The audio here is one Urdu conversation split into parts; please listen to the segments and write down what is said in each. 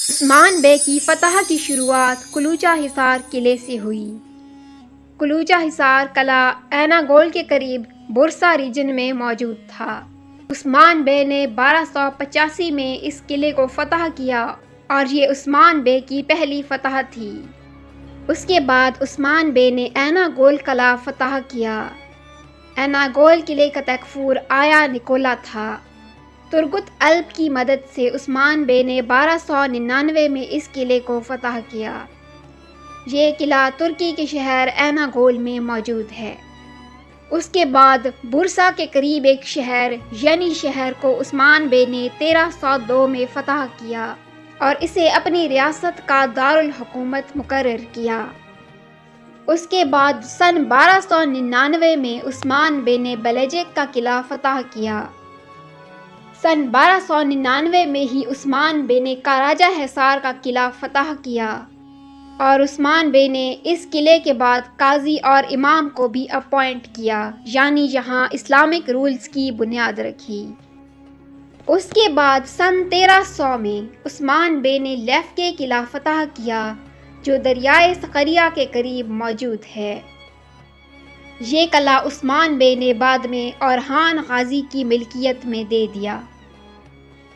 عثمان بے کی فتح کی شروعات قلوچہ حصار قلعے سے ہوئی۔ قلوچہ حصار قلعہ اینا گول کے قریب بورسا ریجن میں موجود تھا۔ عثمان بے نے 1285 میں اس قلعے کو فتح کیا اور یہ عثمان بے کی پہلی فتح تھی۔ اس کے بعد عثمان بے نے اینا گول قلعہ فتح کیا۔ اینا گول قلعے کا تکفور آیا نکولا تھا۔ ترگت الب کی مدد سے عثمان بے نے 1299 میں اس قلعے کو فتح کیا۔ یہ قلعہ ترکی کے شہر اینا گول میں موجود ہے۔ اس کے بعد بورسا کے قریب ایک شہر ینی شہر کو عثمان بے نے 1302 میں فتح کیا اور اسے اپنی ریاست کا دارالحکومت مقرر کیا۔ اس کے بعد سن 1299 میں عثمان بے نے بلجک کا قلعہ فتح کیا۔ سن 1299 میں ہی عثمان بے نے کاراجہ حصار کا قلعہ فتح کیا اور عثمان بے نے اس قلعے کے بعد قاضی اور امام کو بھی اپوائنٹ کیا، یعنی یہاں اسلامک رولز کی بنیاد رکھی۔ اس کے بعد سن 1300 میں عثمان بے نے لیفکے قلعہ فتح کیا جو دریائے صقریہ کے قریب موجود ہے۔ یہ قلعہ عثمان بے نے بعد میں اورحان غازی کی ملکیت میں دے دیا۔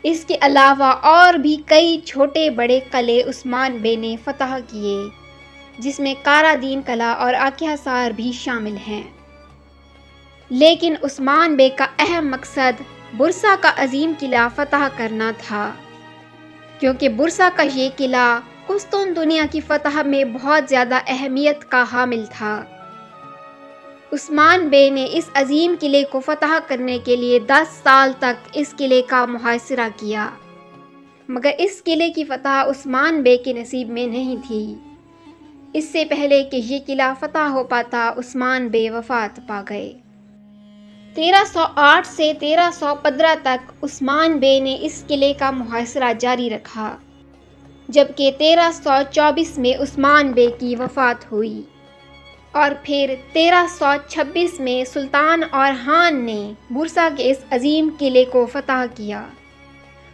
اس کے علاوہ اور بھی کئی چھوٹے بڑے قلعے عثمان بے نے فتح کیے، جس میں کارادین قلعہ اور آکیہ حصار بھی شامل ہیں۔ لیکن عثمان بے کا اہم مقصد بورسا کا عظیم قلعہ فتح کرنا تھا، کیونکہ بورسا کا یہ قلعہ قسطنطنیہ کی فتح میں بہت زیادہ اہمیت کا حامل تھا۔ عثمان بے نے اس عظیم قلعے کو فتح کرنے کے لیے 10 سال تک اس قلعے کا محاصرہ کیا، مگر اس قلعے کی فتح عثمان بے کے نصیب میں نہیں تھی۔ اس سے پہلے کہ یہ قلعہ فتح ہو پاتا عثمان بے وفات پا گئے۔ 1308 سے 1315 تک عثمان بے نے اس قلعے کا محاصرہ جاری رکھا، جبکہ 1324 میں عثمان بے کی وفات ہوئی اور پھر 1326 میں سلطان اورحان نے بورسا کے اس عظیم قلعے کو فتح کیا۔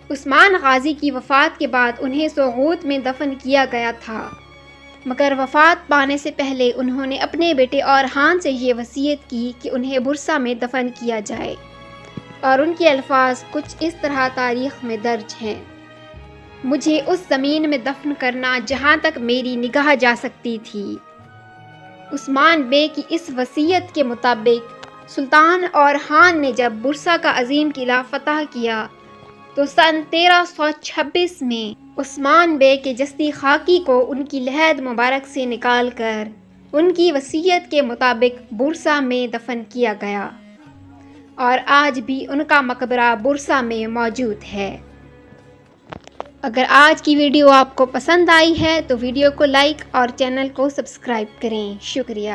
عثمان غازی کی وفات کے بعد انہیں سوغوت میں دفن کیا گیا تھا، مگر وفات پانے سے پہلے انہوں نے اپنے بیٹے اورحان سے یہ وصیت کی کہ انہیں بورسا میں دفن کیا جائے، اور ان کے الفاظ کچھ اس طرح تاریخ میں درج ہیں: مجھے اس زمین میں دفن کرنا جہاں تک میری نگاہ جا سکتی تھی۔ عثمان بے کی اس وصیت کے مطابق سلطان اورحان نے جب بورسا کا عظیم قلعہ فتح کیا تو سن 1326 میں عثمان بے کے جسدی خاکی کو ان کی لحد مبارک سے نکال کر ان کی وصیت کے مطابق بورسا میں دفن کیا گیا، اور آج بھی ان کا مقبرہ بورسا میں موجود ہے۔ اگر آج کی ویڈیو آپ کو پسند آئی ہے تو ویڈیو کو لائک اور چینل کو سبسکرائب کریں۔ شکریہ۔